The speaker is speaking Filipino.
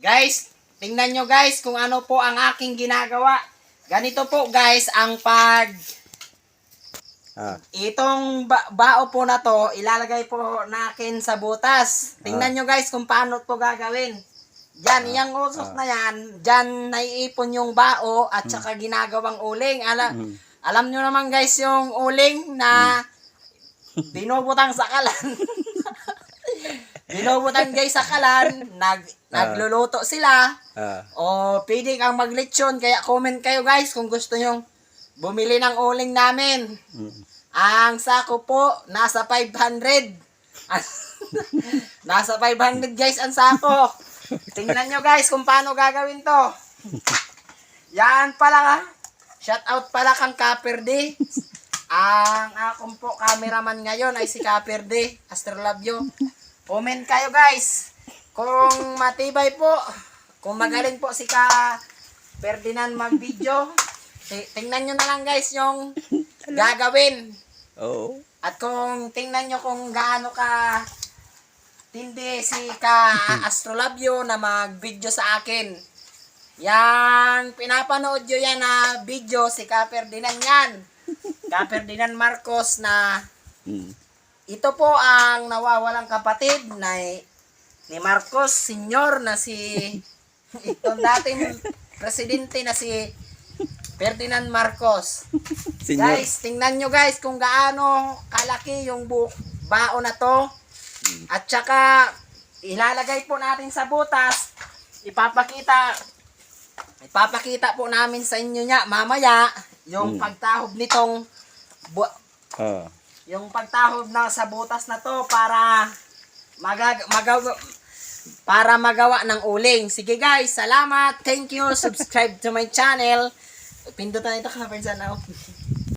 Guys, tingnan nyo guys kung ano po ang aking ginagawa. Ganito po guys ang itong bao po na to, ilalagay po natin sa butas. Tingnan nyo guys kung paano to gagawin. Diyan, yung usok na yan, diyan naiipon yung bao at saka ginagawang uling. Alam nyo naman guys yung uling na binubutang sa kalan. Binubutang guys sa kalan, nagluluto sila. O pwede kang maglechon, kaya comment kayo guys kung gusto nyo bumili ng uling namin. Ang sako po, nasa 500. Nasa 500 guys ang sako. Tingnan nyo guys kung paano gagawin to. Yan pala, shout out pala kang Kaperde. Ang akong po cameraman ngayon ay si Kaperde, Astrolabio. Comment kayo guys kung matibay po, kung magaling po si Ferdinand mag-video. Tingnan nyo na lang guys yung gagawin. At kung tingnan nyo kung gaano ka tindi si Astrolabio na mag-video sa akin. Yang pinapanood nyo yan na video si Ferdinand yan. Ferdinand Marcos na ito po ang nawawalang kapatid na ni Marcos Sr. na si itong dating presidente na si Ferdinand Marcos. Guys, tingnan nyo guys kung gaano kalaki yung bao na to. At saka ilalagay po natin sa butas. Ipapakita po namin sa inyo niya mamaya yung pagtahob nitong yung pagtahob na sa butas na to para magawa ng uling. Sige guys, salamat. Thank you. Subscribe to my channel. Pindutan ito ka, Pinsan.